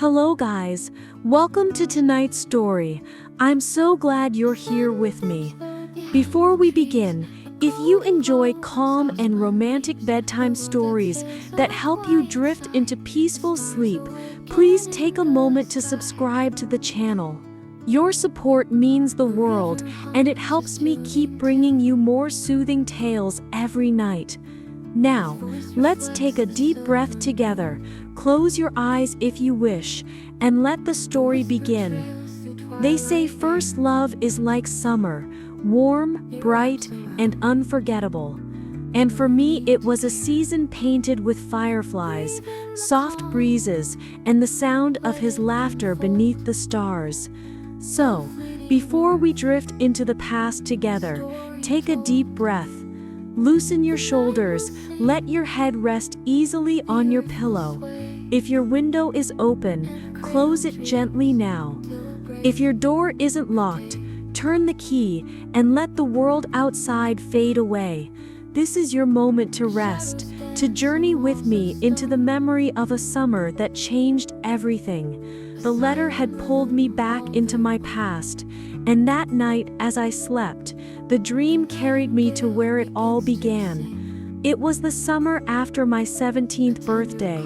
Hello guys, welcome to tonight's story. I'm so glad you're here with me. Before we begin, if you enjoy calm and romantic bedtime stories that help you drift into peaceful sleep, please take a moment to subscribe to the channel. Your support means the world, and it helps me keep bringing you more soothing tales every night. Now, let's take a deep breath together. Close your eyes if you wish, and let the story begin. They say first love is like summer, warm, bright, and unforgettable. And for me, it was a season painted with fireflies, soft breezes, and the sound of his laughter beneath the stars. So, before we drift into the past together, take a deep breath. Loosen your shoulders, let your head rest easily on your pillow. If your window is open, close it gently now. If your door isn't locked, turn the key and let the world outside fade away. This is your moment to rest, to journey with me into the memory of a summer that changed everything. The letter had pulled me back into my past, and that night as I slept, the dream carried me to where it all began. It was the summer after my 17th birthday.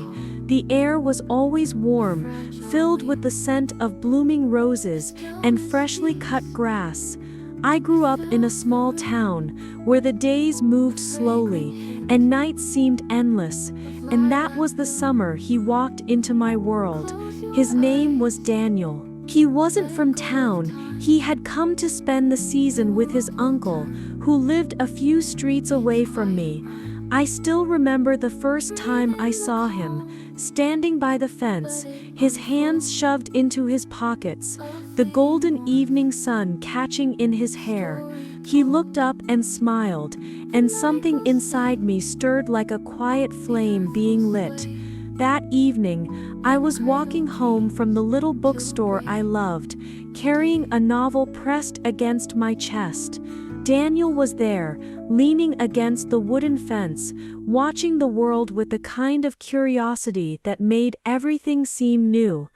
The air was always warm, filled with the scent of blooming roses and freshly cut grass. I grew up in a small town where the days moved slowly and nights seemed endless, and that was the summer he walked into my world. His name was Daniel. He wasn't from town. He had come to spend the season with his uncle, who lived a few streets away from me. I still remember the first time I saw him, standing by the fence, his hands shoved into his pockets, the golden evening sun catching in his hair. He looked up and smiled, and something inside me stirred like a quiet flame being lit. That evening, I was walking home from the little bookstore I loved, carrying a novel pressed against my chest. Daniel was there, leaning against the wooden fence, watching the world with the kind of curiosity that made everything seem new.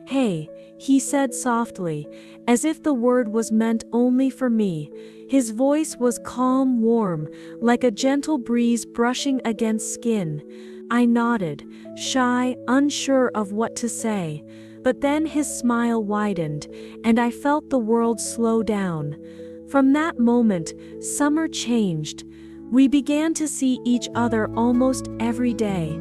"Hey," he said softly, as if the word was meant only for me. His voice was calm, warm, like a gentle breeze brushing against skin. I nodded, shy, unsure of what to say. But then his smile widened, and I felt the world slow down. From that moment, summer changed. We began to see each other almost every day.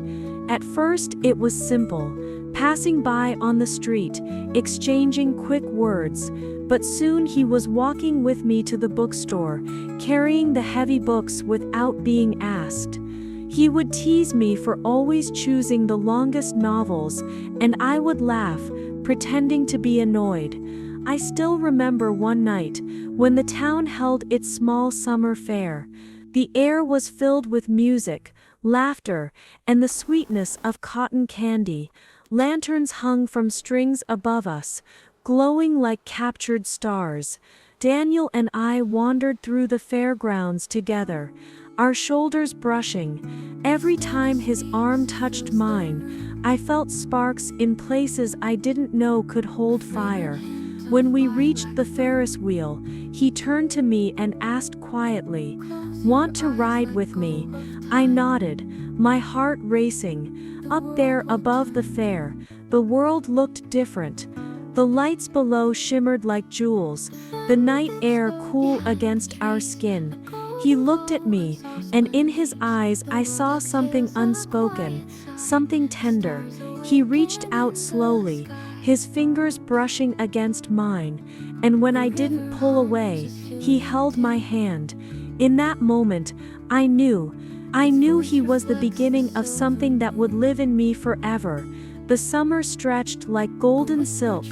At first, it was simple, passing by on the street, exchanging quick words. But soon he was walking with me to the bookstore, carrying the heavy books without being asked. He would tease me for always choosing the longest novels, and I would laugh, pretending to be annoyed. I still remember one night, when the town held its small summer fair. The air was filled with music, laughter, and the sweetness of cotton candy. Lanterns hung from strings above us, glowing like captured stars. Daniel and I wandered through the fairgrounds together, our shoulders brushing. Every time his arm touched mine, I felt sparks in places I didn't know could hold fire. When we reached the Ferris wheel, he turned to me and asked quietly, "Want to ride with me?" I nodded, my heart racing. Up there above the fair, the world looked different. The lights below shimmered like jewels, the night air cool against our skin. He looked at me, and in his eyes I saw something unspoken, something tender. He reached out slowly, his fingers brushing against mine, and when I didn't pull away, he held my hand. In that moment, I knew he was the beginning of something that would live in me forever. The summer stretched like golden silk,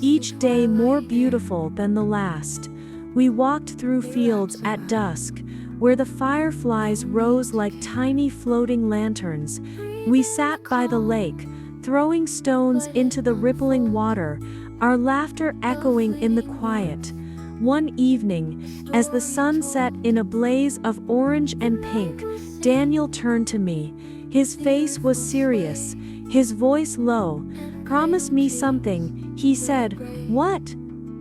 each day more beautiful than the last. We walked through fields at dusk, where the fireflies rose like tiny floating lanterns. We sat by the lake, throwing stones into the rippling water, our laughter echoing in the quiet. One evening, as the sun set in a blaze of orange and pink, Daniel turned to me. His face was serious, his voice low. "Promise me something," he said. "What?"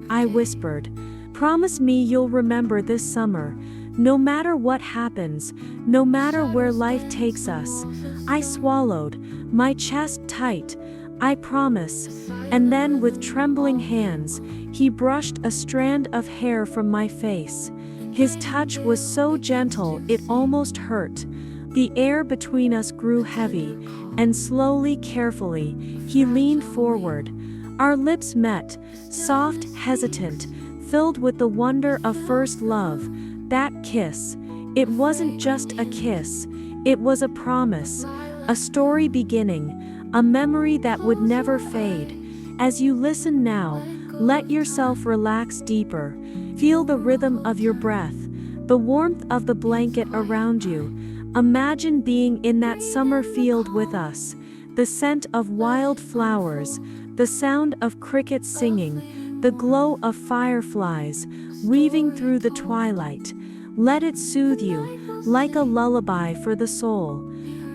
I whispered. "Promise me you'll remember this summer. No matter what happens, no matter where life takes us." I swallowed, my chest tight. "I promise." And then with trembling hands, he brushed a strand of hair from my face. His touch was so gentle it almost hurt. The air between us grew heavy, and slowly, carefully, he leaned forward. Our lips met, soft, hesitant, filled with the wonder of first love. That kiss. It wasn't just a kiss. It was a promise, a story beginning, a memory that would never fade. As you listen now, let yourself relax deeper. Feel the rhythm of your breath, the warmth of the blanket around you. Imagine being in that summer field with us. The scent of wild flowers, the sound of crickets singing, the glow of fireflies weaving through the twilight. Let it soothe you, like a lullaby for the soul.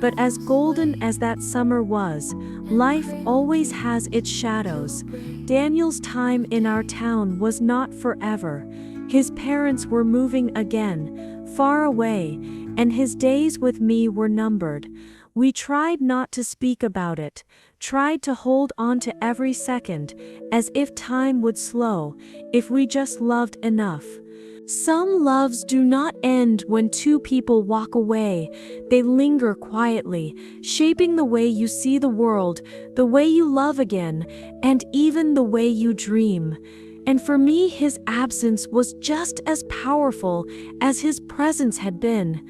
But as golden as that summer was, life always has its shadows. Daniel's time in our town was not forever. His parents were moving again, far away, and his days with me were numbered. We tried not to speak about it, tried to hold on to every second, as if time would slow, if we just loved enough. Some loves do not end when two people walk away. They linger quietly, shaping the way you see the world, the way you love again, and even the way you dream. And for me, his absence was just as powerful as his presence had been.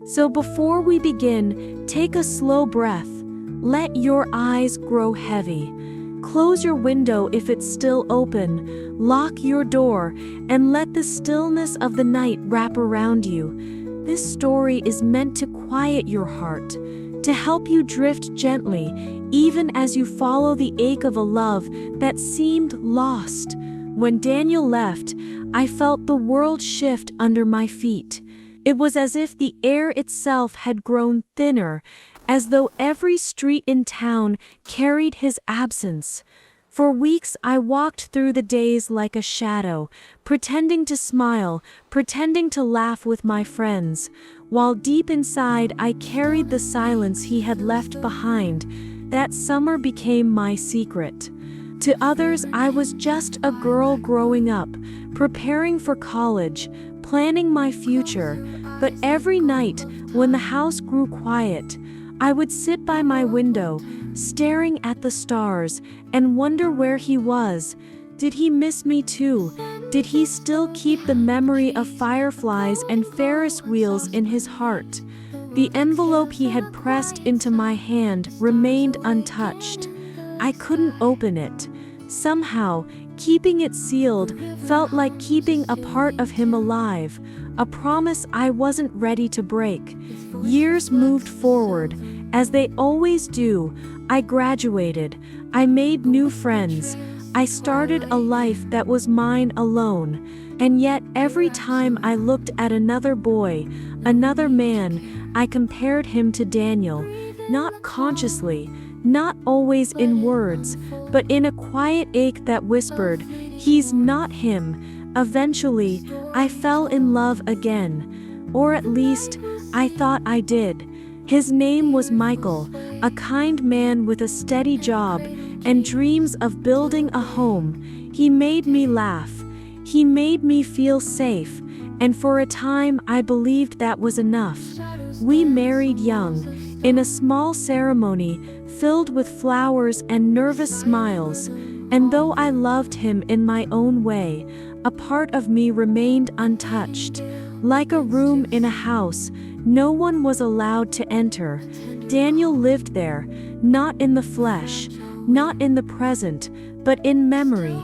So before we begin, take a slow breath. Let your eyes grow heavy. Close your window if it's still open. Lock your door and let the stillness of the night wrap around you. This story is meant to quiet your heart, to help you drift gently, even as you follow the ache of a love that seemed lost. When Daniel left, I felt the world shift under my feet. It was as if the air itself had grown thinner, as though every street in town carried his absence. For weeks I walked through the days like a shadow, pretending to smile, pretending to laugh with my friends, while deep inside I carried the silence he had left behind. That summer became my secret. To others, I was just a girl growing up, preparing for college, planning my future. But every night, when the house grew quiet, I would sit by my window, staring at the stars, and wonder where he was. Did he miss me too? Did he still keep the memory of fireflies and Ferris wheels in his heart? The envelope he had pressed into my hand remained untouched. I couldn't open it. Somehow, keeping it sealed felt like keeping a part of him alive, a promise I wasn't ready to break. Years moved forward, as they always do. I graduated. I made new friends. I started a life that was mine alone. And yet, every time I looked at another boy, another man, I compared him to Daniel. Not consciously, not always in words, but in a quiet ache that whispered, "He's not him." Eventually, I fell in love again. Or at least, I thought I did. His name was Michael, a kind man with a steady job and dreams of building a home. He made me laugh. He made me feel safe, and for a time I believed that was enough. We married young, in a small ceremony filled with flowers and nervous smiles, and though I loved him in my own way, a part of me remained untouched. Like a room in a house, no one was allowed to enter. Daniel lived there, not in the flesh, not in the present, but in memory.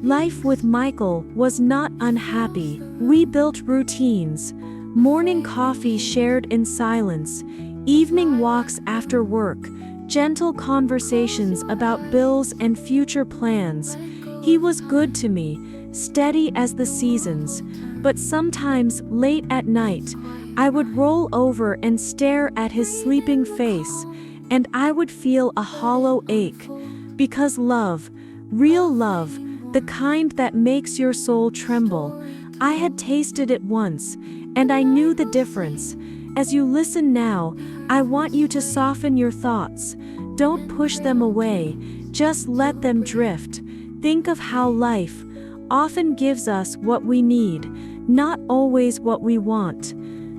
Life with Michael was not unhappy. We built routines. Morning coffee shared in silence, evening walks after work, gentle conversations about bills and future plans. He was good to me, steady as the seasons, but sometimes late at night, I would roll over and stare at his sleeping face, and I would feel a hollow ache. Because love, real love, the kind that makes your soul tremble, I had tasted it once, and I knew the difference. As you listen now, I want you to soften your thoughts. Don't push them away, just let them drift. Think of how life often gives us what we need, not always what we want.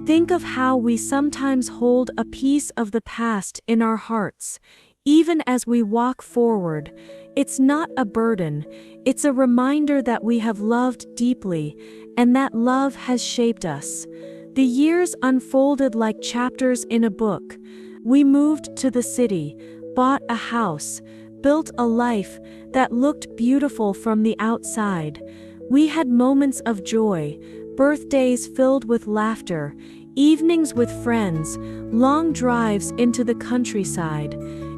Think of how we sometimes hold a piece of the past in our hearts, even as we walk forward. It's not a burden, it's a reminder that we have loved deeply, and that love has shaped us. The years unfolded like chapters in a book. We moved to the city, bought a house, built a life that looked beautiful from the outside. We had moments of joy, birthdays filled with laughter, evenings with friends, long drives into the countryside.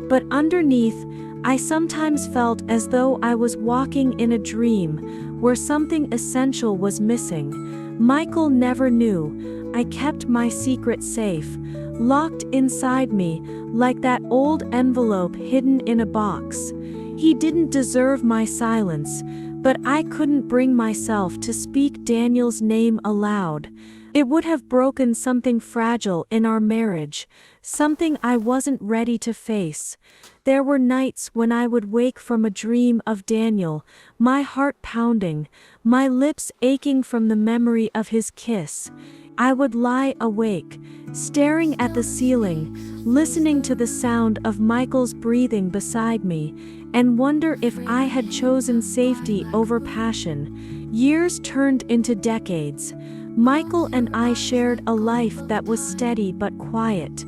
But underneath, I sometimes felt as though I was walking in a dream, where something essential was missing. Michael never knew. I kept my secret safe, locked inside me, like that old envelope hidden in a box. He didn't deserve my silence, but I couldn't bring myself to speak Daniel's name aloud. It would have broken something fragile in our marriage, something I wasn't ready to face. There were nights when I would wake from a dream of Daniel, my heart pounding, my lips aching from the memory of his kiss. I would lie awake, staring at the ceiling, listening to the sound of Michael's breathing beside me, and wonder if I had chosen safety over passion. Years turned into decades. Michael and I shared a life that was steady but quiet.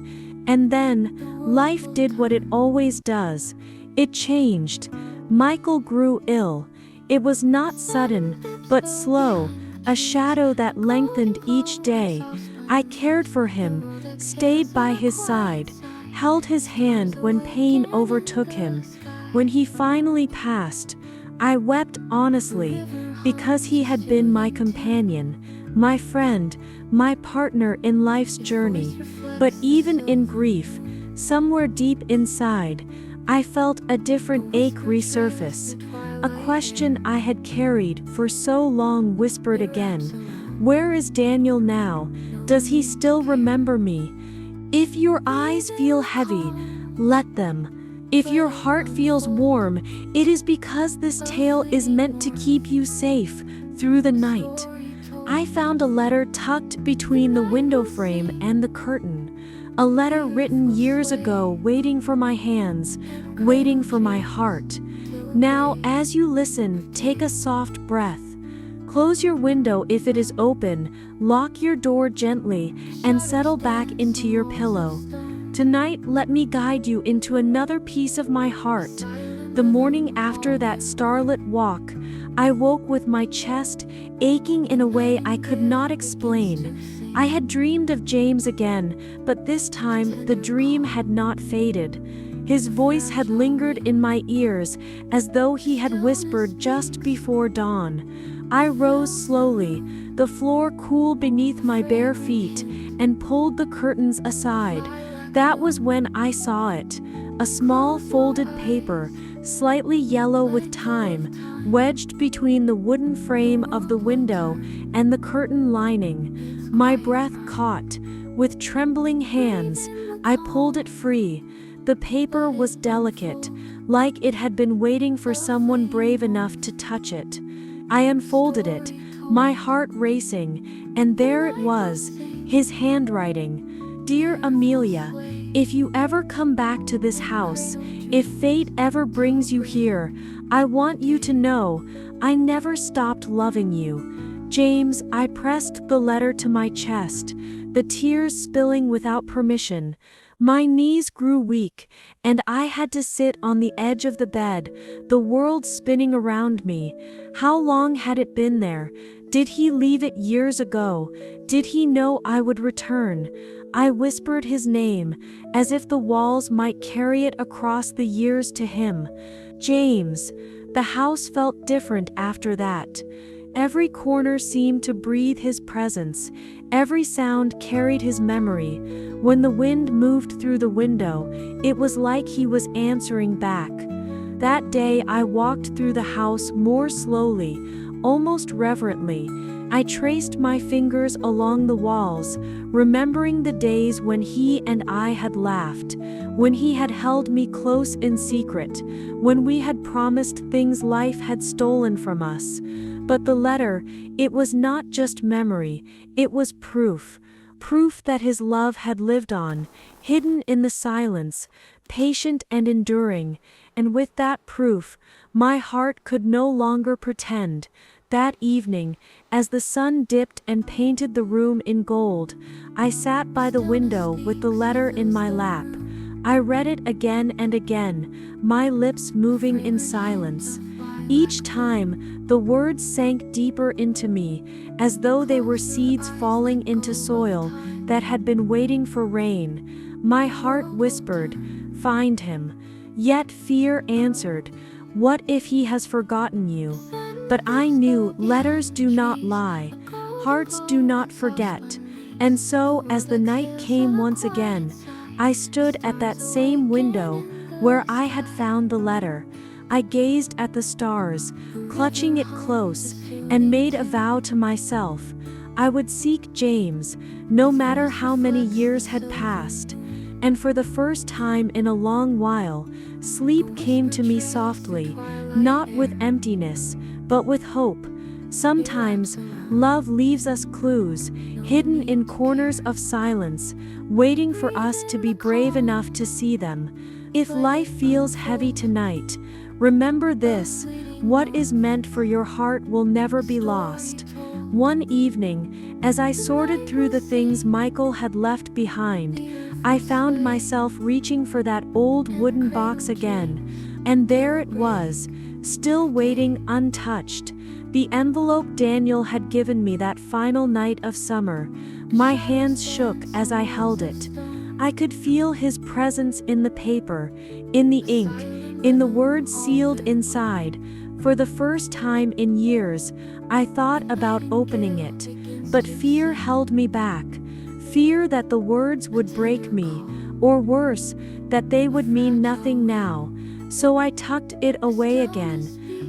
And then, life did what it always does. It changed. Michael grew ill. It was not sudden, but slow, a shadow that lengthened each day. I cared for him, stayed by his side, held his hand when pain overtook him. When he finally passed, I wept honestly, because he had been my companion, my friend, my partner in life's journey. But even in grief, somewhere deep inside, I felt a different ache resurface. A question I had carried for so long whispered again. Where is Daniel now? Does he still remember me? If your eyes feel heavy, let them. If your heart feels warm, it is because this tale is meant to keep you safe through the night. I found a letter tucked between the window frame and the curtain. A letter written years ago, waiting for my hands, waiting for my heart. Now, as you listen, take a soft breath. Close your window if it is open, lock your door gently, and settle back into your pillow. Tonight, let me guide you into another piece of my heart. The morning after that starlit walk, I woke with my chest aching in a way I could not explain. I had dreamed of James again, but this time the dream had not faded. His voice had lingered in my ears as though he had whispered just before dawn. I rose slowly, the floor cool beneath my bare feet, and pulled the curtains aside. That was when I saw it. A small folded paper, slightly yellow with time, wedged between the wooden frame of the window and the curtain lining. My breath caught. With trembling hands, I pulled it free. The paper was delicate, like it had been waiting for someone brave enough to touch it. I unfolded it, my heart racing, and there it was, his handwriting. Dear Amelia, if you ever come back to this house, if fate ever brings you here, I want you to know I never stopped loving you. James. I pressed the letter to my chest, the tears spilling without permission. My knees grew weak, and I had to sit on the edge of the bed, the world spinning around me. How long had it been there? Did he leave it years ago? Did he know I would return? I whispered his name, as if the walls might carry it across the years to him. James. The house felt different after that. Every corner seemed to breathe his presence. Every sound carried his memory. When the wind moved through the window, it was like he was answering back. That day I walked through the house more slowly, almost reverently. I traced my fingers along the walls, remembering the days when he and I had laughed, when he had held me close in secret, when we had promised things life had stolen from us. But the letter, it was not just memory, it was proof. Proof that his love had lived on, hidden in the silence, patient and enduring. And with that proof, my heart could no longer pretend. That evening, as the sun dipped and painted the room in gold, I sat by the window with the letter in my lap. I read it again and again, my lips moving in silence. Each time, the words sank deeper into me, as though they were seeds falling into soil that had been waiting for rain. My heart whispered, "Find him." Yet fear answered, "What if he has forgotten you?" But I knew letters do not lie, hearts do not forget. And so, as the night came once again, I stood at that same window where I had found the letter. I gazed at the stars, clutching it close, and made a vow to myself. I would seek James, no matter how many years had passed. And for the first time in a long while, sleep came to me softly, not with emptiness, but with hope. Sometimes, love leaves us clues, hidden in corners of silence, waiting for us to be brave enough to see them. If life feels heavy tonight, remember this: what is meant for your heart will never be lost. One evening, as I sorted through the things Michael had left behind, I found myself reaching for that old wooden box again. And there it was, still waiting untouched. The envelope Daniel had given me that final night of summer. My hands shook as I held it. I could feel his presence in the paper, in the ink, in the words sealed inside. For the first time in years, I thought about opening it, but fear held me back. Fear that the words would break me, or worse, that they would mean nothing now. So I tucked it away again.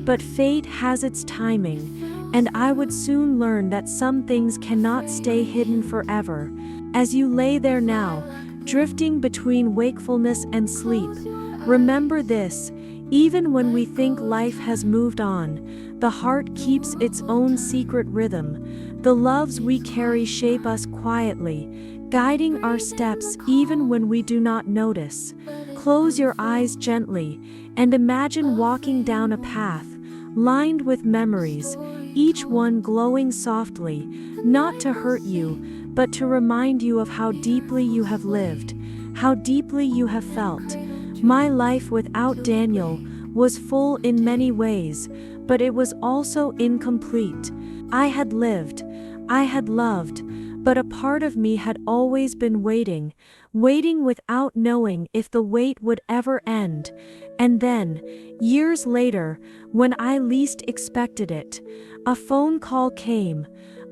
But fate has its timing, and I would soon learn that some things cannot stay hidden forever. As you lay there now, drifting between wakefulness and sleep, remember this: even when we think life has moved on, the heart keeps its own secret rhythm. The loves we carry shape us quietly, guiding our steps even when we do not notice. Close your eyes gently and imagine walking down a path lined with memories, each one glowing softly, not to hurt you, but to remind you of how deeply you have lived, how deeply you have felt. My life without Daniel was full in many ways, but it was also incomplete. I had lived, I had loved, but a part of me had always been waiting without knowing if the wait would ever end. And then, years later, when I least expected it, a phone call came.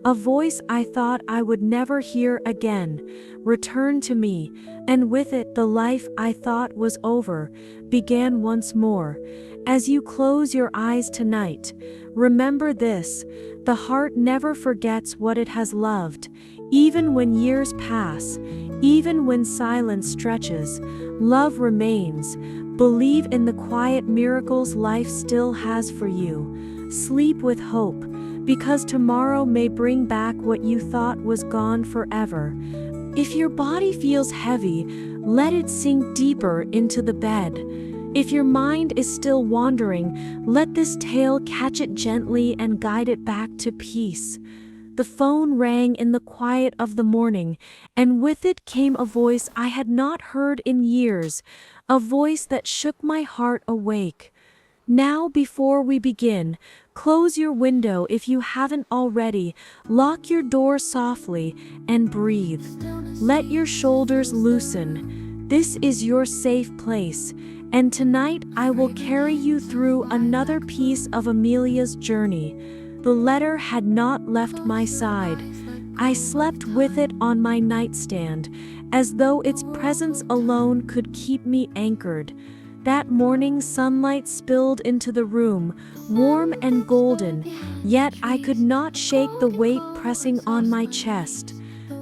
A voice I thought I would never hear again returned to me, and with it the life I thought was over began once more. As you close your eyes tonight, remember this: the heart never forgets what it has loved. Even when years pass, even when silence stretches, love remains. Believe in the quiet miracles life still has for you. Sleep with hope, because tomorrow may bring back what you thought was gone forever. If your body feels heavy, let it sink deeper into the bed. If your mind is still wandering, let this tale catch it gently and guide it back to peace. The phone rang in the quiet of the morning, and with it came a voice I had not heard in years, a voice that shook my heart awake. Now, before we begin, close your window if you haven't already, lock your door softly, and breathe. Let your shoulders loosen. This is your safe place, and tonight I will carry you through another piece of Amelia's journey. The letter had not left my side. I slept with it on my nightstand, as though its presence alone could keep me anchored. That morning sunlight spilled into the room, warm and golden, yet I could not shake the weight pressing on my chest.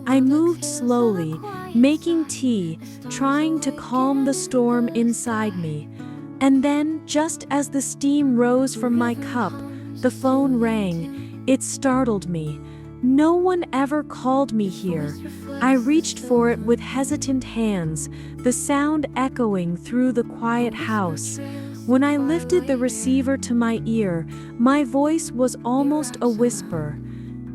I moved slowly, making tea, trying to calm the storm inside me. And then, just as the steam rose from my cup, the phone rang. It startled me. No one ever called me here. I reached for it with hesitant hands, the sound echoing through the quiet house. When I lifted the receiver to my ear, my voice was almost a whisper.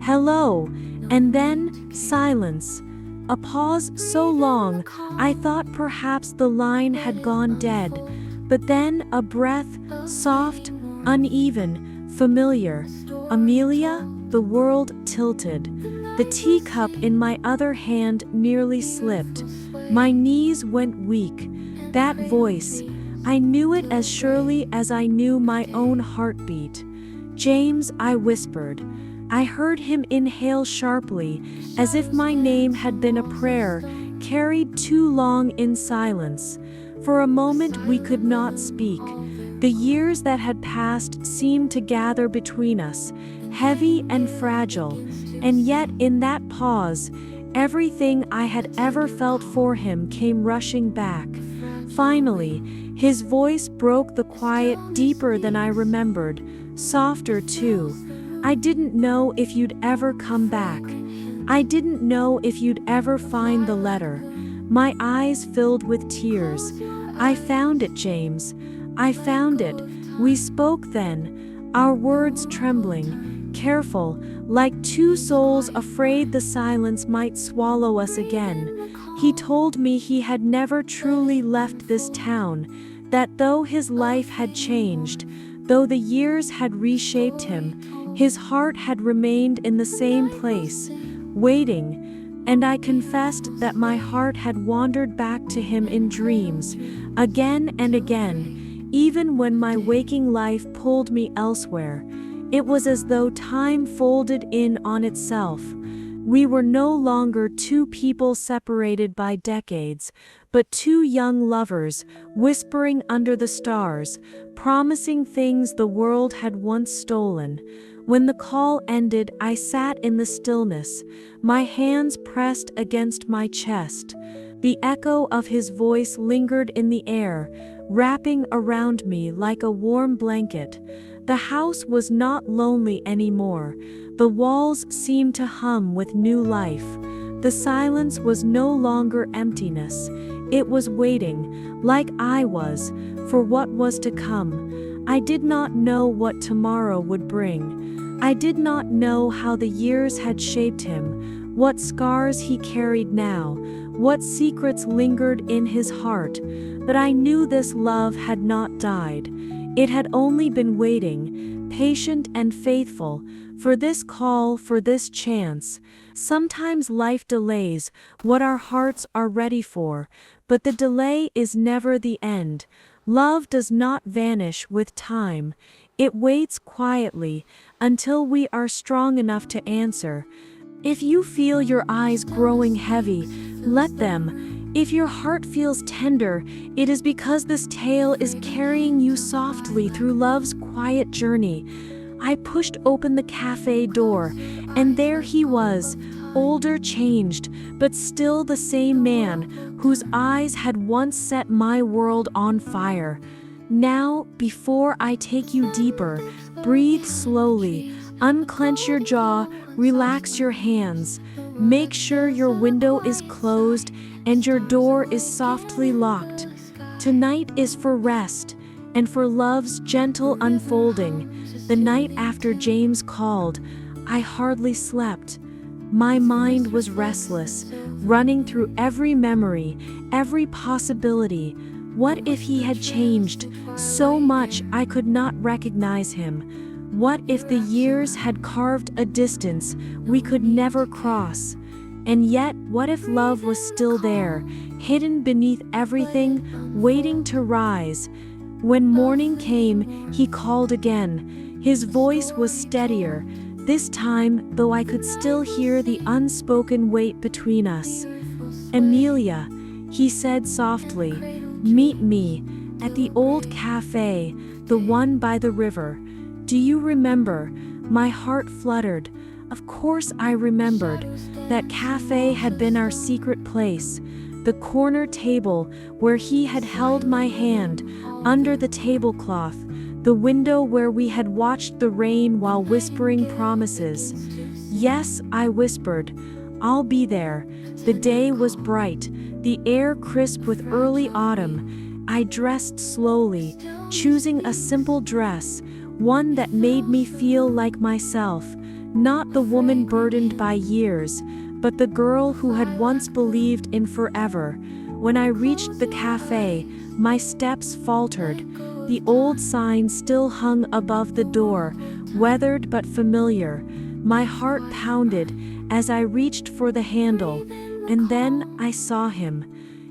"Hello," and then silence. A pause so long, I thought perhaps the line had gone dead. But then a breath, soft, uneven, familiar. "Amelia?" The world tilted. The teacup in my other hand nearly slipped. My knees went weak. That voice, I knew it as surely as I knew my own heartbeat. "James," I whispered. I heard him inhale sharply, as if my name had been a prayer, carried too long in silence. For a moment we could not speak. The years that had passed seemed to gather between us, heavy and fragile, and yet in that pause, everything I had ever felt for him came rushing back. Finally, his voice broke the quiet deeper than I remembered, softer too. "I didn't know if you'd ever come back. I didn't know if you'd ever find the letter." My eyes filled with tears. "I found it, James. I found it." We spoke then, our words trembling, careful, like two souls afraid the silence might swallow us again. He told me he had never truly left this town, that though his life had changed, though the years had reshaped him, his heart had remained in the same place, waiting. And I confessed that my heart had wandered back to him in dreams, again and again, even when my waking life pulled me elsewhere. It was as though time folded in on itself. We were no longer two people separated by decades, but two young lovers, whispering under the stars, promising things the world had once stolen. When the call ended, I sat in the stillness, my hands pressed against my chest. The echo of his voice lingered in the air, wrapping around me like a warm blanket. The house was not lonely anymore. The walls seemed to hum with new life. The silence was no longer emptiness. It was waiting, like I was, for what was to come. I did not know what tomorrow would bring. I did not know how the years had shaped him, what scars he carried now, what secrets lingered in his heart, but I knew this love had not died. It had only been waiting, patient and faithful, for this call, for this chance. Sometimes life delays what our hearts are ready for, but the delay is never the end. Love does not vanish with time. It waits quietly until we are strong enough to answer. If you feel your eyes growing heavy, let them. If your heart feels tender, it is because this tale is carrying you softly through love's quiet journey. I pushed open the cafe door, and there he was, older, changed, but still the same man whose eyes had once set my world on fire. "Now, before I take you deeper, breathe slowly, unclench your jaw, relax your hands. Make sure your window is closed and your door is softly locked. Tonight is for rest and for love's gentle unfolding." The night after James called, I hardly slept. My mind was restless, running through every memory, every possibility. What if he had changed so much I could not recognize him? What if the years had carved a distance we could never cross? And yet, what if love was still there, hidden beneath everything, waiting to rise? When morning came, he called again. His voice was steadier, this time, though I could still hear the unspoken weight between us. "Amelia," he said softly, "meet me at the old cafe, the one by the river. Do you remember?" My heart fluttered. Of course I remembered. That cafe had been our secret place, the corner table where he had held my hand under the tablecloth, the window where we had watched the rain while whispering promises. "Yes," I whispered, "I'll be there." The day was bright, the air crisp with early autumn. I dressed slowly, choosing a simple dress, one that made me feel like myself, not the woman burdened by years, but the girl who had once believed in forever. When I reached the cafe, my steps faltered. The old sign still hung above the door, weathered but familiar. My heart pounded as I reached for the handle, and then I saw him.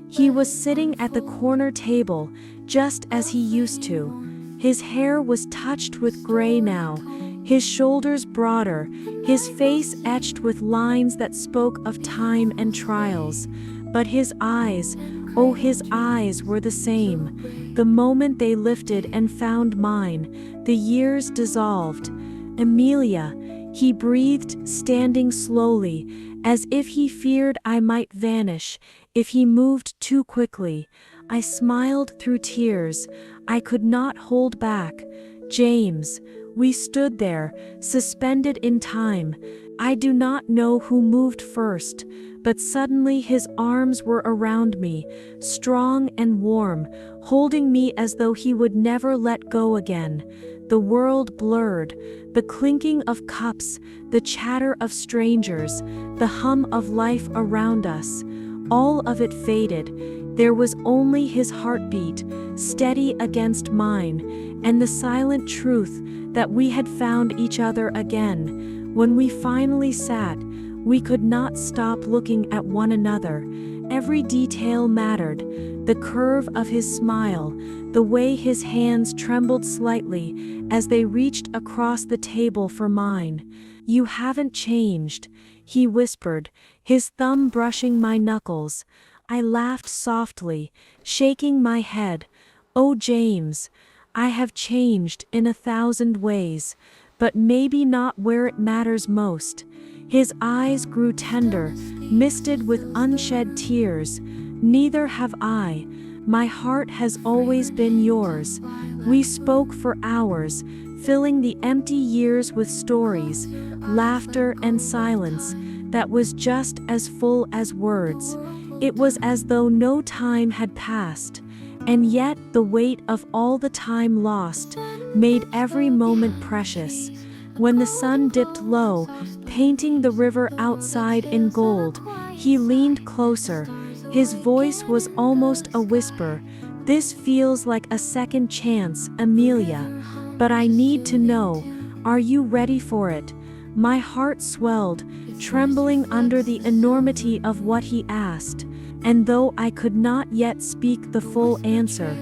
He was sitting at the corner table, just as he used to. His hair was touched with gray now, his shoulders broader, his face etched with lines that spoke of time and trials. But his eyes, oh, his eyes were the same. The moment they lifted and found mine, the years dissolved. "Amelia," he breathed, standing slowly, as if he feared I might vanish if he moved too quickly. I smiled through tears. I could not hold back. "James." We stood there, suspended in time. I do not know who moved first, but suddenly his arms were around me, strong and warm, holding me as though he would never let go again. The world blurred, the clinking of cups, the chatter of strangers, the hum of life around us. All of it faded. There was only his heartbeat, steady against mine, and the silent truth that we had found each other again. When we finally sat, we could not stop looking at one another. Every detail mattered: the curve of his smile, the way his hands trembled slightly as they reached across the table for mine. "You haven't changed," he whispered, his thumb brushing my knuckles. I laughed softly, shaking my head. "Oh, James, I have changed in 1,000 ways, but maybe not where it matters most." His eyes grew tender, misted with unshed tears. "Neither have I. My heart has always been yours." We spoke for hours, filling the empty years with stories, laughter and silence that was just as full as words. It was as though no time had passed, and yet the weight of all the time lost made every moment precious. When the sun dipped low, painting the river outside in gold, he leaned closer. His voice was almost a whisper. "This feels like a second chance, Amelia. But I need to know, are you ready for it?" My heart swelled, trembling under the enormity of what he asked, and though I could not yet speak the full answer,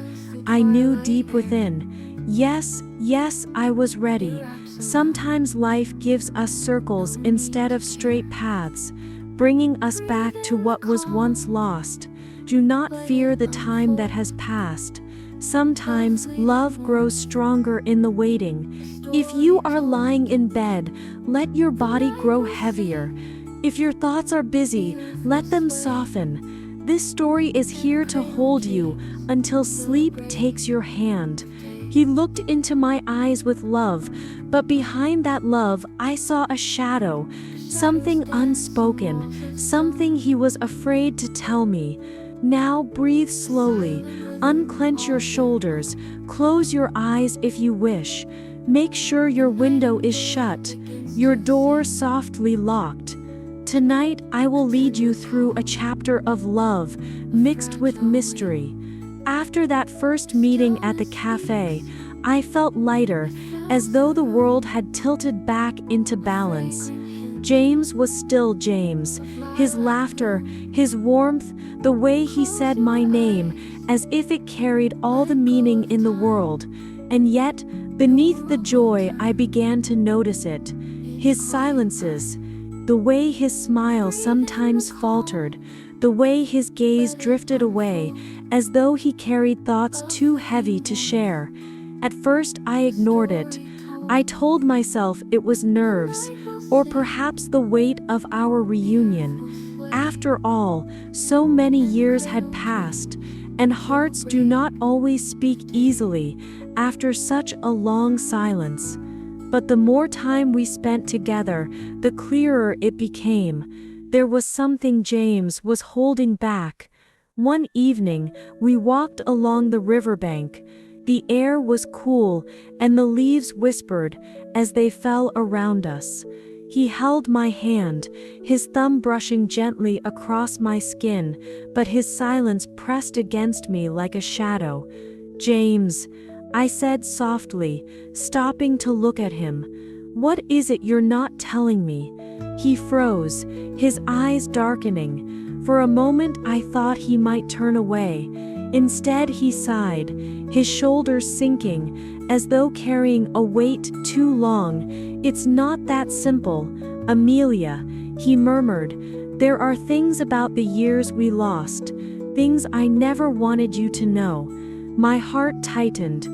I knew deep within, yes, I was ready. Sometimes life gives us circles instead of straight paths, bringing us back to what was once lost. Do not fear the time that has passed. Sometimes love grows stronger in the waiting. If you are lying in bed, let your body grow heavier. If your thoughts are busy, let them soften. This story is here to hold you until sleep takes your hand. He looked into my eyes with love, but behind that love I saw a shadow, something unspoken, something he was afraid to tell me. Now breathe slowly, unclench your shoulders, close your eyes if you wish. Make sure your window is shut, your door softly locked. Tonight I will lead you through a chapter of love mixed with mystery. After that first meeting at the cafe, I felt lighter, as though the world had tilted back into balance. James was still James. His laughter, his warmth, the way he said my name, as if it carried all the meaning in the world. And yet, Beneath the joy, I began to notice it. His silences, the way his smile sometimes faltered, the way his gaze drifted away, as though he carried thoughts too heavy to share. At first, I ignored it. I told myself it was nerves, or perhaps the weight of our reunion. After all, so many years had passed, and hearts do not always speak easily after such a long silence. But the more time we spent together, the clearer it became. There was something James was holding back. One evening, we walked along the riverbank. The air was cool, and the leaves whispered as they fell around us. He held my hand, his thumb brushing gently across my skin, but his silence pressed against me like a shadow. "James," I said softly, stopping to look at him. "What is it you're not telling me?" He froze, his eyes darkening. For a moment I thought he might turn away. Instead he sighed, his shoulders sinking, as though carrying a weight too long. "It's not that simple, Amelia," he murmured. "There are things about the years we lost, things I never wanted you to know." My heart tightened.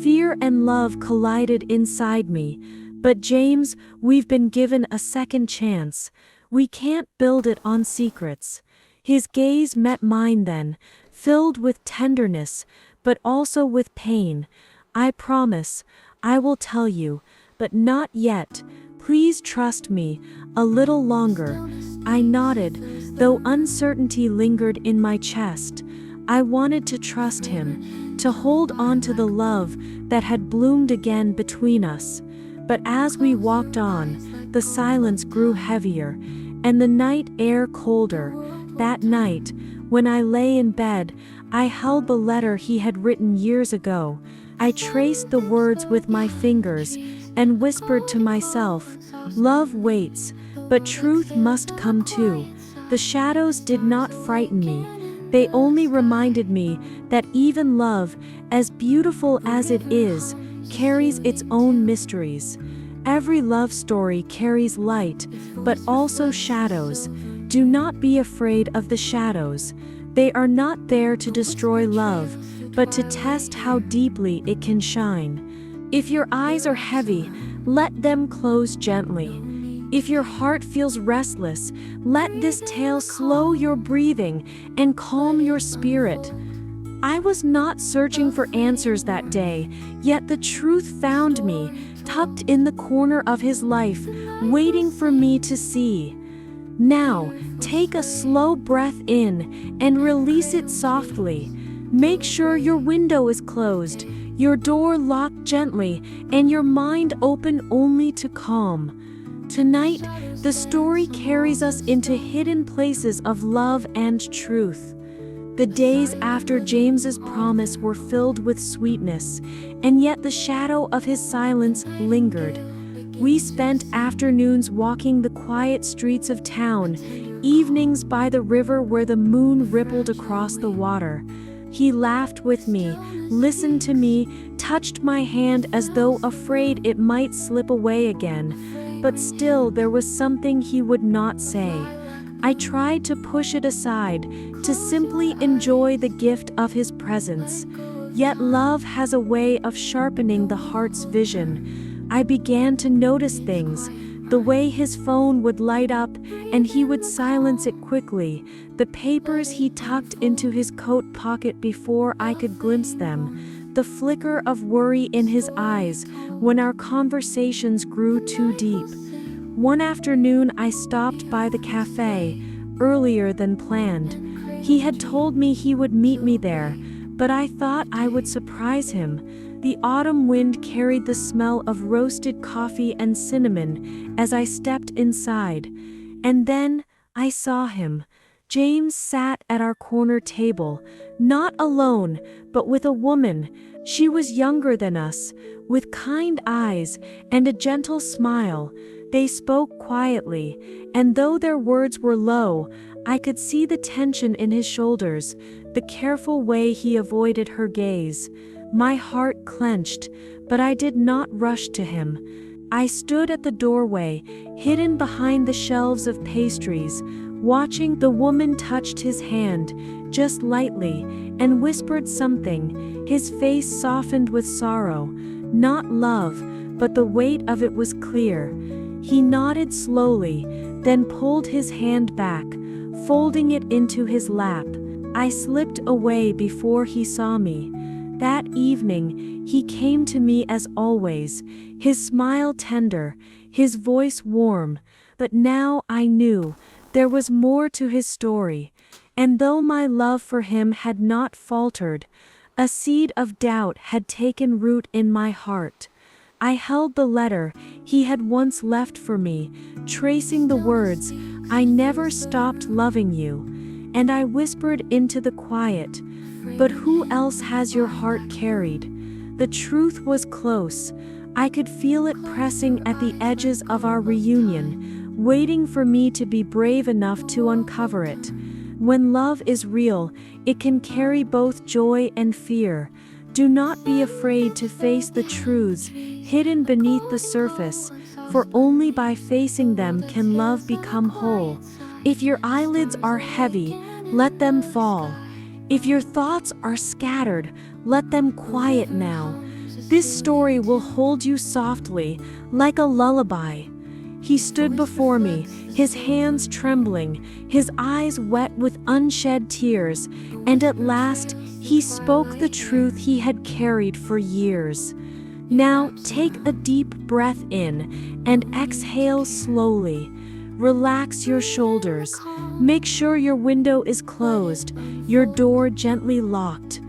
Fear and love collided inside me. "But James, we've been given a second chance. We can't build it on secrets." His gaze met mine then, filled with tenderness, but also with pain. "I promise, I will tell you, but not yet. Please trust me, a little longer." I nodded, though uncertainty lingered in my chest. I wanted to trust him, to hold on to the love that had bloomed again between us. But as we walked on, the silence grew heavier, and the night air colder. That night, when I lay in bed, I held the letter he had written years ago. I traced the words with my fingers and whispered to myself, "Love waits, but truth must come too." The shadows did not frighten me. They only reminded me that even love, as beautiful as it is, carries its own mysteries. Every love story carries light, but also shadows. Do not be afraid of the shadows. They are not there to destroy love, but to test how deeply it can shine. If your eyes are heavy, let them close gently. If your heart feels restless, let this tale slow your breathing and calm your spirit. I was not searching for answers that day, yet the truth found me, tucked in the corner of his life, waiting for me to see. Now, take a slow breath in and release it softly. Make sure your window is closed, your door locked gently, and your mind open only to calm. Tonight, the story carries us into hidden places of love and truth. The days after James's promise were filled with sweetness, and yet the shadow of his silence lingered. We spent afternoons walking the quiet streets of town, evenings by the river where the moon rippled across the water. He laughed with me, listened to me, touched my hand as though afraid it might slip away again. But still there was something he would not say. I tried to push it aside, to simply enjoy the gift of his presence. Yet love has a way of sharpening the heart's vision. I began to notice things, the way his phone would light up and he would silence it quickly, the papers he tucked into his coat pocket before I could glimpse them, the flicker of worry in his eyes when our conversations grew too deep. One afternoon I stopped by the cafe, earlier than planned. He had told me he would meet me there, but I thought I would surprise him. The autumn wind carried the smell of roasted coffee and cinnamon as I stepped inside. And then I saw him. James sat at our corner table, not alone, but with a woman. She was younger than us, with kind eyes and a gentle smile. They spoke quietly, and though their words were low, I could see the tension in his shoulders, the careful way he avoided her gaze. My heart clenched, but I did not rush to him. I stood at the doorway, hidden behind the shelves of pastries, watching. The woman touched his hand, just lightly, and whispered something. His face softened with sorrow. Not love, but the weight of it was clear. He nodded slowly, then pulled his hand back, folding it into his lap. I slipped away before he saw me. That evening, he came to me as always, his smile tender, his voice warm, but now I knew there was more to his story, and though my love for him had not faltered, a seed of doubt had taken root in my heart. I held the letter he had once left for me, tracing the words, "I never stopped loving you," and I whispered into the quiet, "But who else has your heart carried?" The truth was close. I could feel it pressing at the edges of our reunion, waiting for me to be brave enough to uncover it. When love is real, it can carry both joy and fear. Do not be afraid to face the truths hidden beneath the surface, for only by facing them can love become whole. If your eyelids are heavy, let them fall. If your thoughts are scattered, let them quiet now. This story will hold you softly, like a lullaby. He stood before me, his hands trembling, his eyes wet with unshed tears, and at last he spoke the truth he had carried for years. Now take a deep breath in and exhale slowly. Relax your shoulders. Make sure your window is closed, your door gently locked.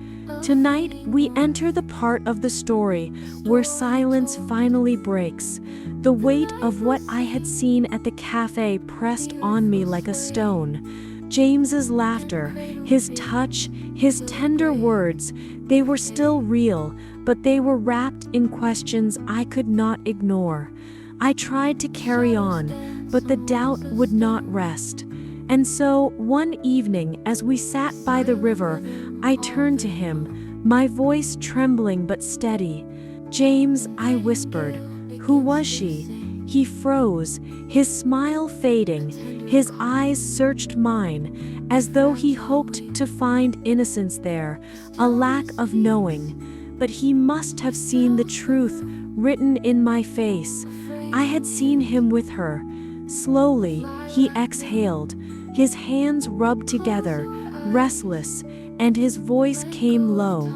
Tonight, we enter the part of the story where silence finally breaks. The weight of what I had seen at the cafe pressed on me like a stone. James's laughter, his touch, his tender words, they were still real, but they were wrapped in questions I could not ignore. I tried to carry on, but the doubt would not rest. And so, one evening, as we sat by the river, I turned to him, my voice trembling but steady. "James," I whispered. "Who was she?" He froze, his smile fading, his eyes searched mine, as though he hoped to find innocence there, a lack of knowing. But he must have seen the truth written in my face. I had seen him with her. Slowly, he exhaled. His hands rubbed together, restless, and his voice came low.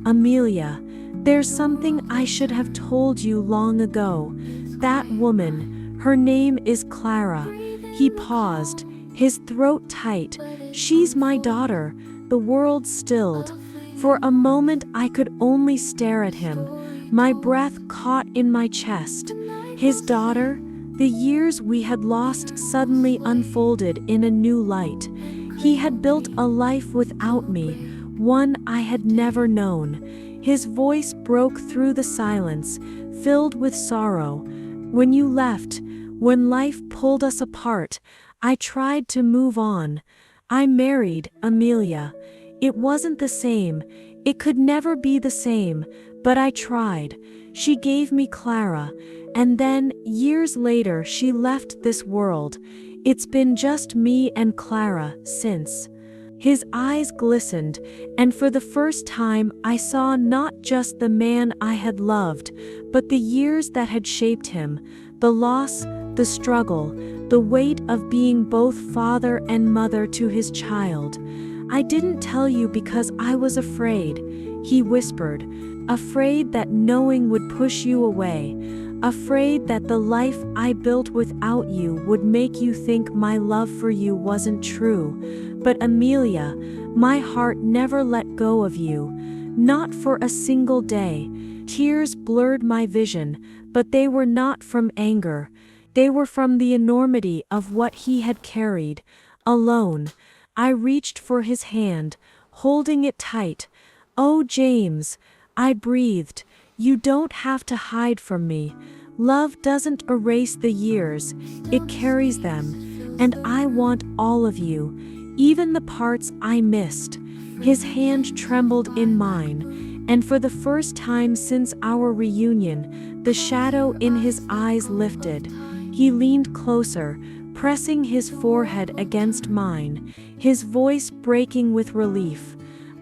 "Amelia, there's something I should have told you long ago. That woman, her name is Clara." He paused, his throat tight. "She's my daughter." The world stilled. For a moment I could only stare at him, my breath caught in my chest. His daughter? The years we had lost suddenly unfolded in a new light. He had built a life without me, one I had never known. His voice broke through the silence, filled with sorrow. "When you left, when life pulled us apart, I tried to move on. I married Amelia. It wasn't the same. It could never be the same, but I tried. She gave me Clara, and then, years later, she left this world. It's been just me and Clara since." His eyes glistened, and for the first time I saw not just the man I had loved, but the years that had shaped him, the loss, the struggle, the weight of being both father and mother to his child. "I didn't tell you because I was afraid," he whispered, "afraid that knowing would push you away, afraid that the life I built without you would make you think my love for you wasn't true. But Amelia, my heart never let go of you, not for a single day." Tears blurred my vision, but they were not from anger. They were from the enormity of what he had carried. Alone, I reached for his hand, holding it tight. "Oh, James," I breathed, "you don't have to hide from me. Love doesn't erase the years, it carries them. And I want all of you, even the parts I missed." His hand trembled in mine, and for the first time since our reunion, the shadow in his eyes lifted. He leaned closer, pressing his forehead against mine, his voice breaking with relief.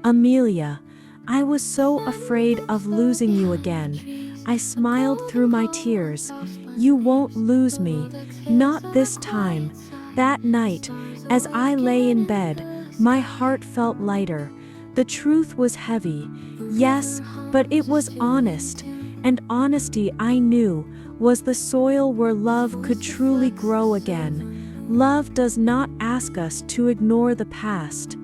"Amelia, I was so afraid of losing you again." I smiled through my tears. "You won't lose me. Not this time." That night, as I lay in bed, my heart felt lighter. The truth was heavy, yes, but it was honest. And honesty, I knew, was the soil where love could truly grow again. Love does not ask us to ignore the past.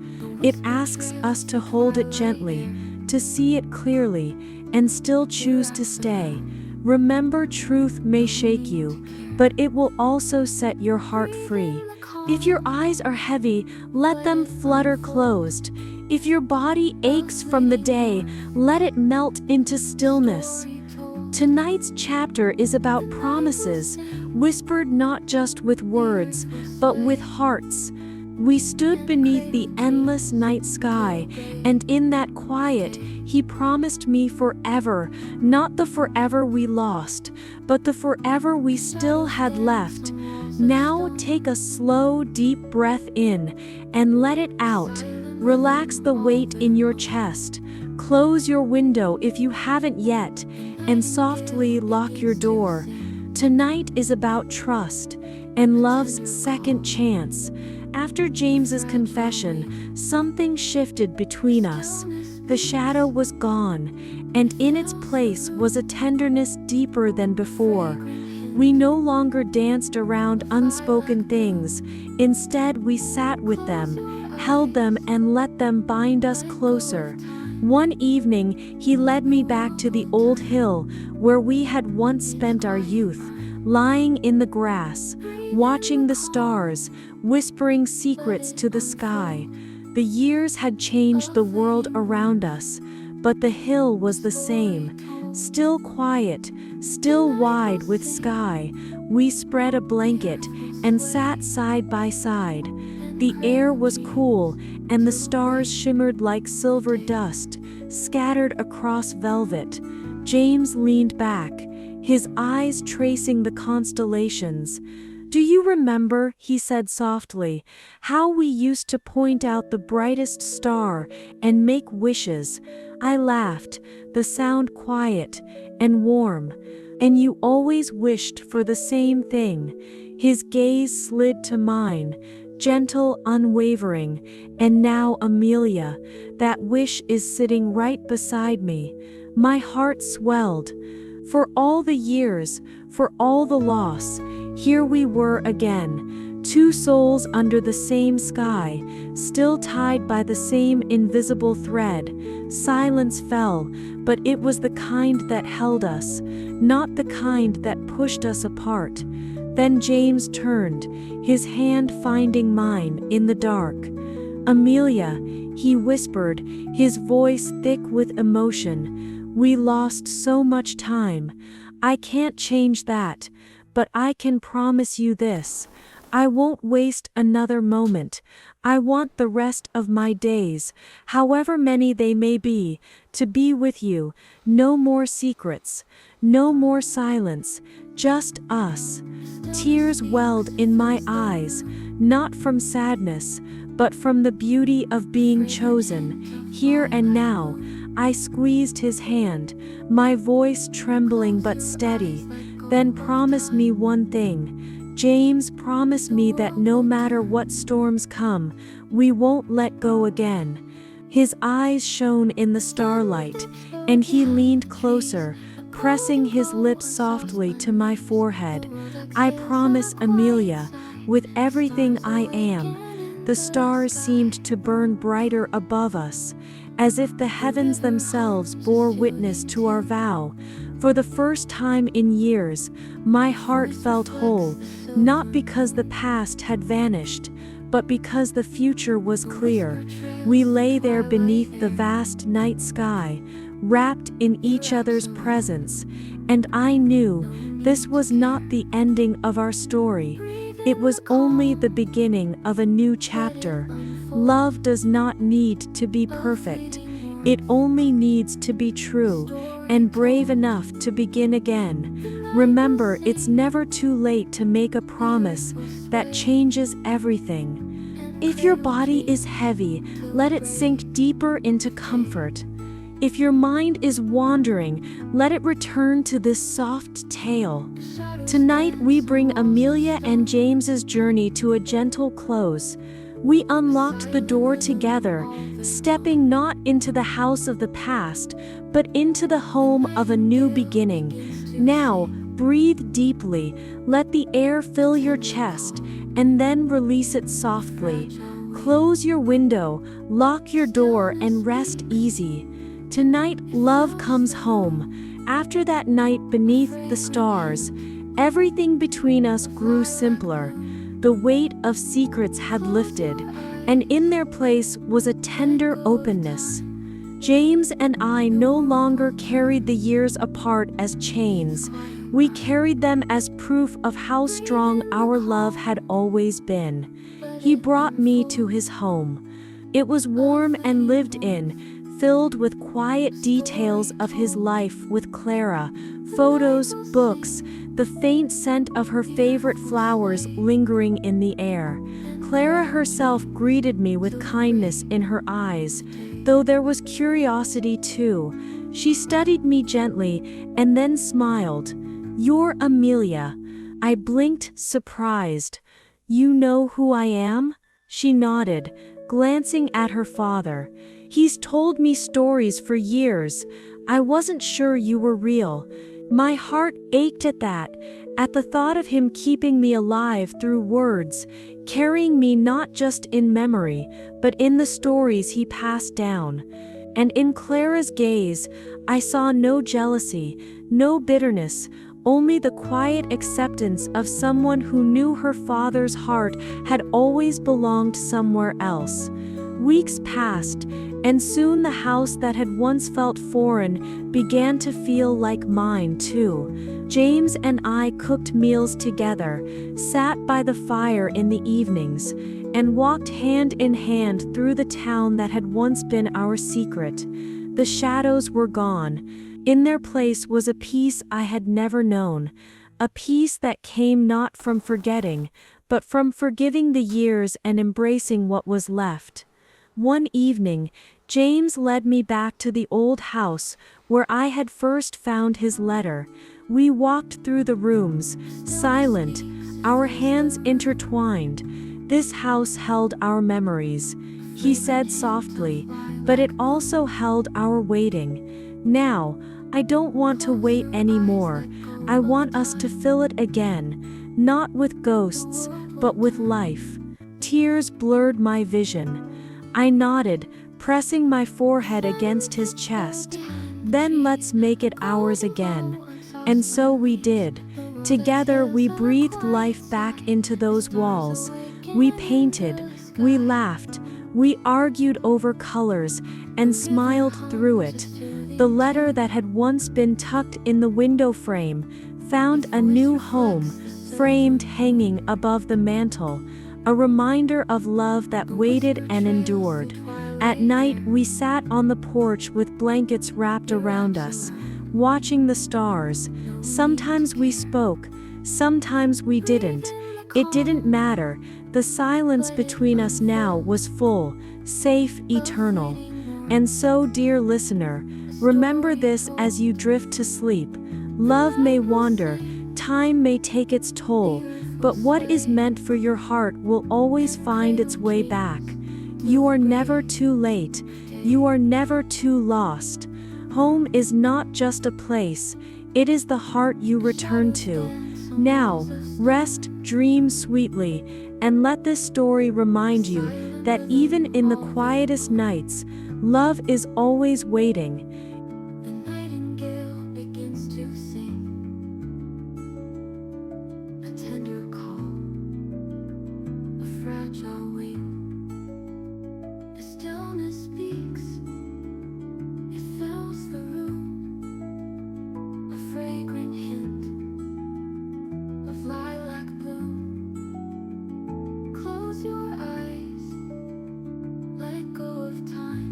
It asks us to hold it gently, to see it clearly, and still choose to stay. Remember, truth may shake you, but it will also set your heart free. If your eyes are heavy, let them flutter closed. If your body aches from the day, let it melt into stillness. Tonight's chapter is about promises, whispered not just with words, but with hearts. We stood beneath the endless night sky, and in that quiet, he promised me forever, not the forever we lost, but the forever we still had left. Now take a slow, deep breath in, and let it out. Relax the weight in your chest. Close your window if you haven't yet, and softly lock your door. Tonight is about trust, and love's second chance. After James's confession, something shifted between us. The shadow was gone, and in its place was a tenderness deeper than before. We no longer danced around unspoken things. Instead, we sat with them, held them, and let them bind us closer. One evening, he led me back to the old hill where we had once spent our youth, lying in the grass, watching the stars, whispering secrets to the sky. The years had changed the world around us, but the hill was the same. Still quiet, still wide with sky. We spread a blanket and sat side by side. The air was cool, and the stars shimmered like silver dust, scattered across velvet. James leaned back, his eyes tracing the constellations. "Do you remember," he said softly, "how we used to point out the brightest star and make wishes?" I laughed, the sound quiet and warm. "And you always wished for the same thing." His gaze slid to mine, gentle, unwavering. "And now, Amelia, that wish is sitting right beside me." My heart swelled. For all the years, for all the loss, here we were again, two souls under the same sky, still tied by the same invisible thread. Silence fell, but it was the kind that held us, not the kind that pushed us apart. Then James turned, his hand finding mine in the dark. "Amelia," he whispered, his voice thick with emotion, "we lost so much time. I can't change that, but I can promise you this. I won't waste another moment. I want the rest of my days, however many they may be, to be with you. No more secrets, no more silence, just us." Tears welled in my eyes, not from sadness, but from the beauty of being chosen. Here and now, I squeezed his hand, my voice trembling but steady. "Then promise me one thing. James, promise me that no matter what storms come, we won't let go again." His eyes shone in the starlight, and he leaned closer, pressing his lips softly to my forehead. "I promise, Amelia, with everything I am." The stars seemed to burn brighter above us, as if the heavens themselves bore witness to our vow. For the first time in years, my heart felt whole, not because the past had vanished, but because the future was clear. We lay there beneath the vast night sky, wrapped in each other's presence, and I knew this was not the ending of our story. It was only the beginning of a new chapter. Love does not need to be perfect. It only needs to be true and brave enough to begin again. Remember, it's never too late to make a promise that changes everything. If your body is heavy, let it sink deeper into comfort. If your mind is wandering, let it return to this soft tale. Tonight we bring Amelia and James's journey to a gentle close. We unlocked the door together, stepping not into the house of the past, but into the home of a new beginning. Now, breathe deeply, let the air fill your chest, and then release it softly. Close your window, lock your door, and rest easy. Tonight, love comes home. After that night beneath the stars, everything between us grew simpler. The weight of secrets had lifted, and in their place was a tender openness. James and I no longer carried the years apart as chains. We carried them as proof of how strong our love had always been. He brought me to his home. It was warm and lived in, filled with quiet details of his life with Clara, photos, books, the faint scent of her favorite flowers lingering in the air. Clara herself greeted me with kindness in her eyes, though there was curiosity too. She studied me gently and then smiled. "You're Amelia." I blinked, surprised. "You know who I am?" She nodded, glancing at her father. "He's told me stories for years. I wasn't sure you were real." My heart ached at that, at the thought of him keeping me alive through words, carrying me not just in memory, but in the stories he passed down. And in Clara's gaze, I saw no jealousy, no bitterness, only the quiet acceptance of someone who knew her father's heart had always belonged somewhere else. Weeks passed, and soon the house that had once felt foreign began to feel like mine too. James and I cooked meals together, sat by the fire in the evenings, and walked hand in hand through the town that had once been our secret. The shadows were gone. In their place was a peace I had never known, a peace that came not from forgetting, but from forgiving the years and embracing what was left. One evening, James led me back to the old house where I had first found his letter. We walked through the rooms, silent, our hands intertwined. "This house held our memories," he said softly, "but it also held our waiting. Now, I don't want to wait anymore. I want us to fill it again, not with ghosts, but with life." Tears blurred my vision. I nodded, pressing my forehead against his chest. "Then let's make it ours again." And so we did. Together we breathed life back into those walls. We painted, we laughed, we argued over colors, and smiled through it. The letter that had once been tucked in the window frame found a new home, framed hanging above the mantel, a reminder of love that waited and endured. At night we sat on the porch with blankets wrapped around us, watching the stars. Sometimes we spoke, sometimes we didn't. It didn't matter. The silence between us now was full, safe, eternal. And so, dear listener, remember this as you drift to sleep. Love may wander, time may take its toll, but what is meant for your heart will always find its way back. You are never too late. You are never too lost. Home is not just a place, it is the heart you return to. Now, rest, dream sweetly, and let this story remind you that even in the quietest nights, love is always waiting. The nightingale begins to sing, a tender call, a fragile wing. The stillness speaks, it fills the room, a fragrant hint of lilac bloom. Close your eyes, let go of time.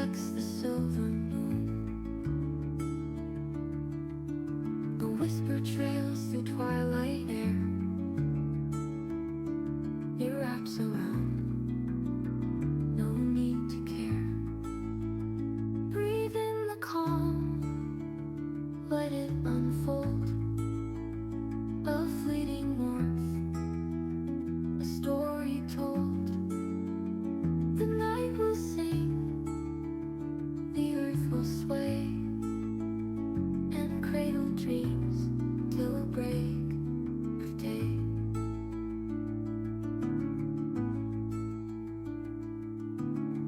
reflects the silver moon. A whisper trails through twilight air. It wraps around, no need to care. Breathe in the calm, let it unfold. A fleeting warmth, a story told. The night will sing, the earth will sway, and cradle dreams till a break of day.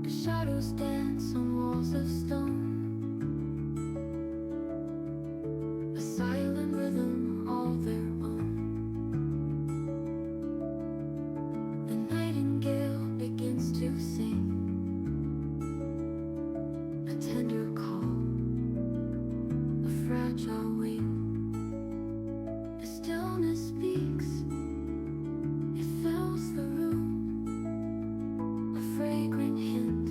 The shadows dance on walls of stone, a silent rhythm all their own. The nightingale begins to sing, a tender call, a fragile wing. The stillness speaks, it fills the room, a fragrant hint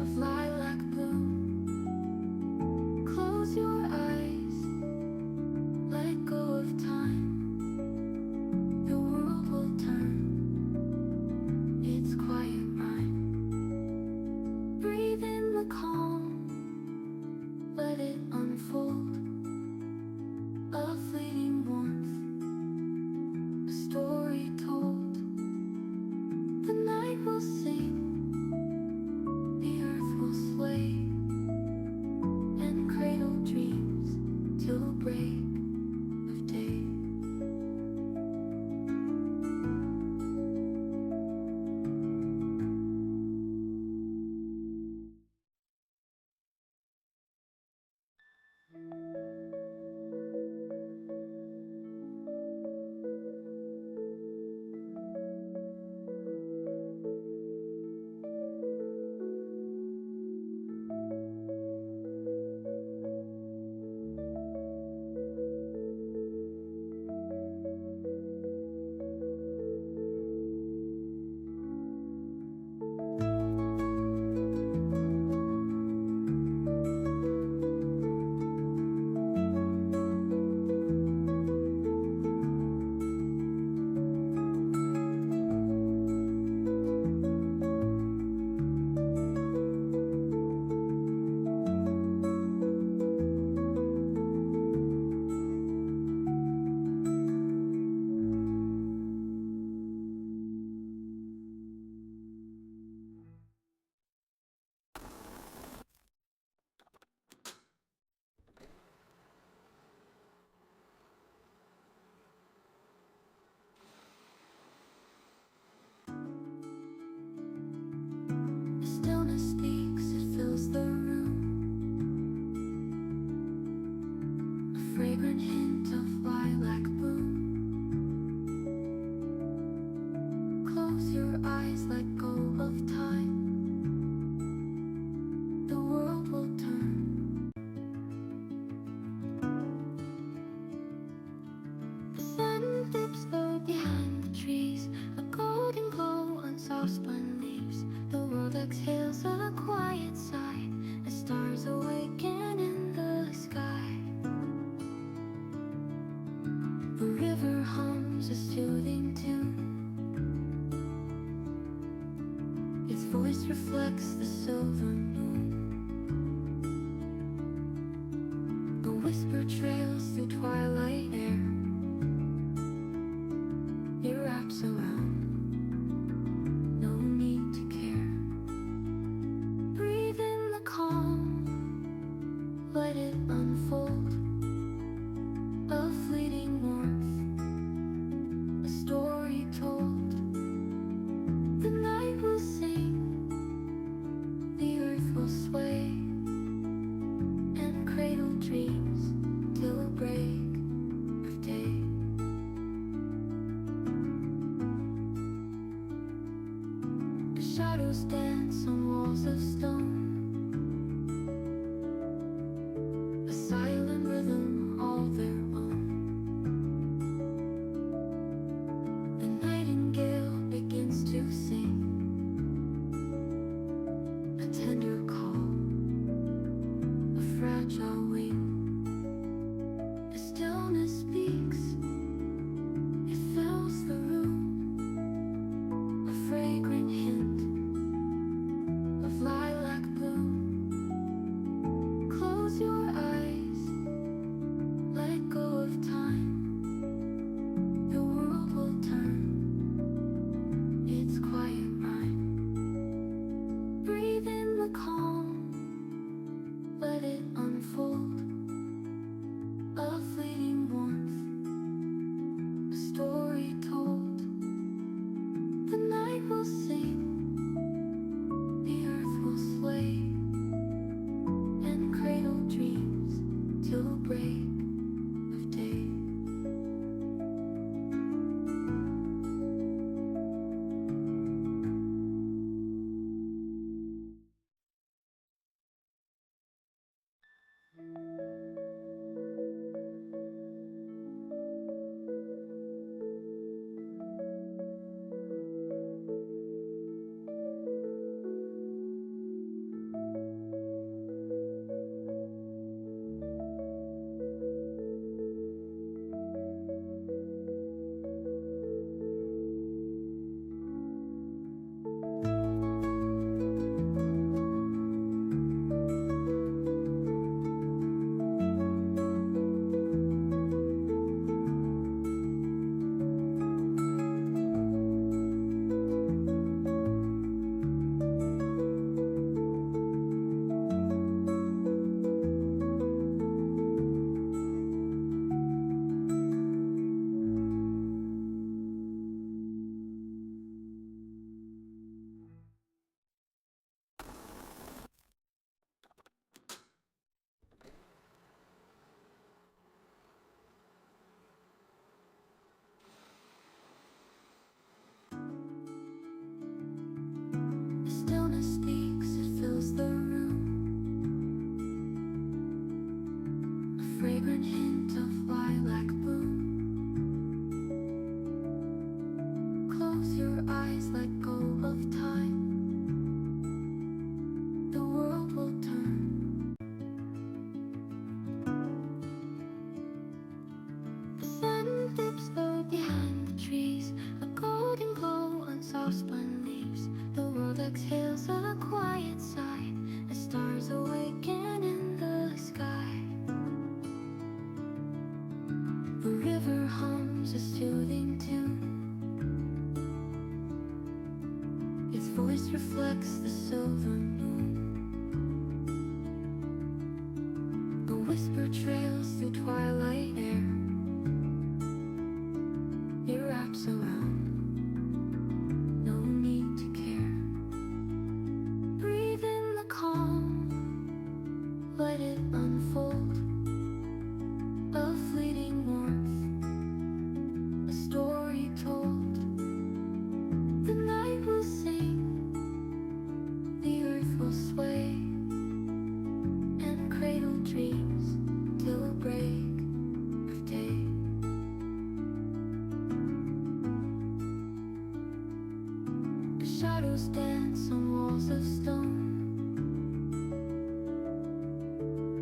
of lilac bloom. Close your eyes, let go of time. The world will turn, it's quiet rhyme. Breathe in the calm, let it unfold. A fleeting warmth, a story told. The night will sing, the earth will sway, and cradle dreams till break of day. The stillness speaks, it fills the room, a fragrant hint of lilac bloom. Close your eyes, let go of time. The world will turn. The sun dips low behind the trees, a golden glow on soft spun leaves. The world exhales a quiet sigh as stars awaken in the sky. The river hums a soothing tune, its voice reflects the silver moon. A whisper trails through twilight air. It wraps around, no need to care. Breathe in the calm, let it unfold. A fleeting warmth, a story told. The night will sing, the earth will sway, and cradle dreams till a break The stillness speaks, it fills the room. A fragrant hint of lilac bloom. Close your eyes, let go of time. The world will turn. The sun dips low behind the trees, a golden glow on soft spun leaves. The world exhales a quiet sigh as stars awaken in the sky. The river hums a soothing tune. Its voice reflects the silver moon. A whisper trails through twilight air. It wraps around, no need to care. Breathe in the calm, let it unfold. A fleeting warmth, a story told. The night will sing, the earth will sway, and cradle dreams till break of day. The shadows dance on walls of stone,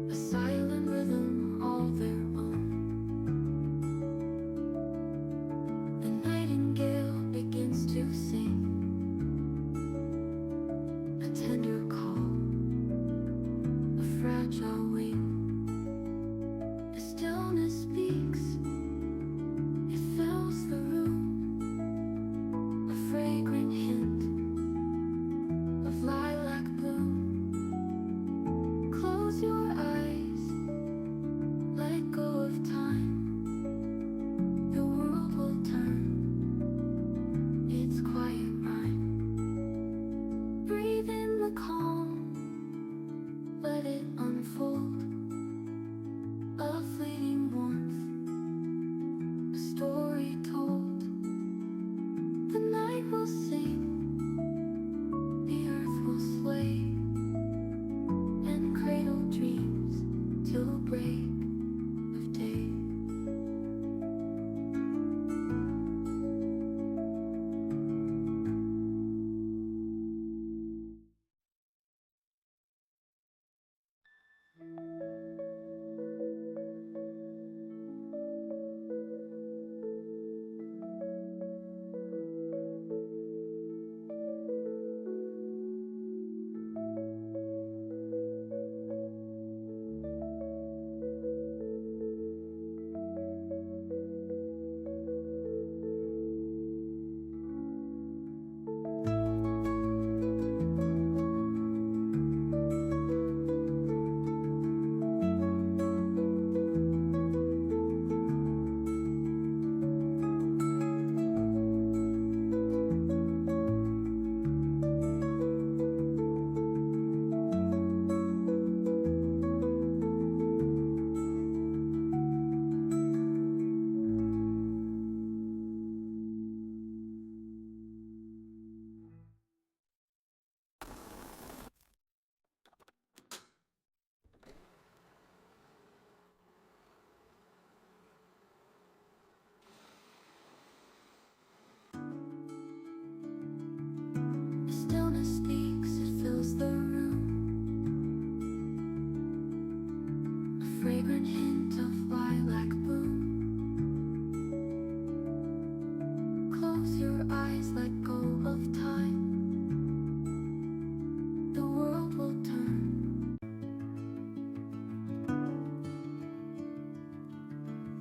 a silent rhythm all their own. The nightingale begins to sing, a tender call, a fragile wing. The stillness speaks, it fills the room, a fragrant hint of lilac bloom. Close your eyes, let go of time. The world will turn, its quiet rhyme. Breathe in the calm, let it unfold. A fleeting warmth, a story told. The night will sing, the earth will sway, and cradle dreams till break of day. fragrant hint of lilac bloom. Close your eyes, let go of time. The world will turn.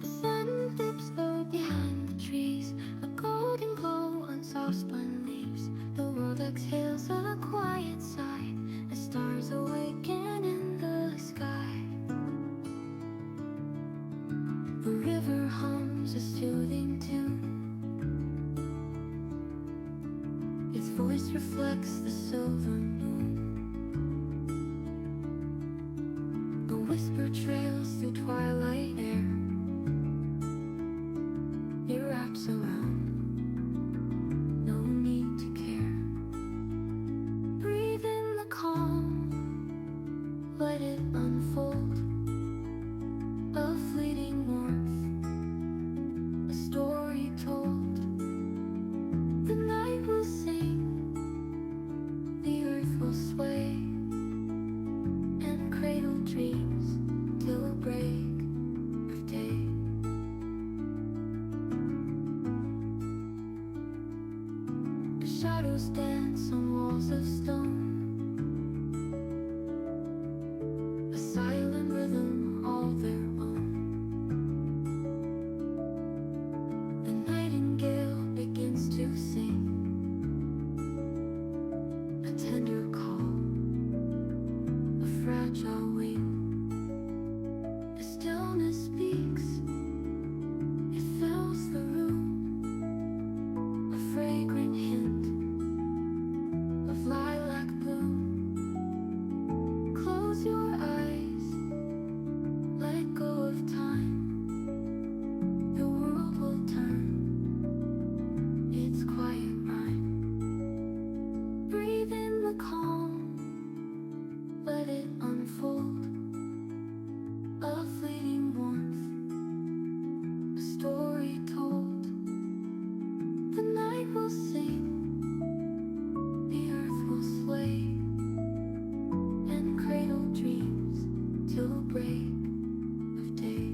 The sun dips low behind the trees, a golden glow on soft spun leaves. The world exhales a quiet sigh as stars awaken in the sky. The river hums a soothing tune. Its voice reflects the silver moon. A whisper trails through twilight air. It wraps around, no need to care. Breathe in the calm, let it unfold. A fleeting warmth, a story told. The night will sing, the earth will sway, and cradle dreams till a break of day. The shadows dance on walls of stone, a silent rhythm all their own. The nightingale begins to sing, a tender call, a fragile wing. The stillness speaks, it fills the room, a fragrant hint of lilac bloom. Close your eyes, let go of time. The world will turn, its quiet rhyme. Breathe in the calm, let it unfold. A fleeting warmth, a story told. The night will sing, the earth will sway, and cradle dreams till break of day.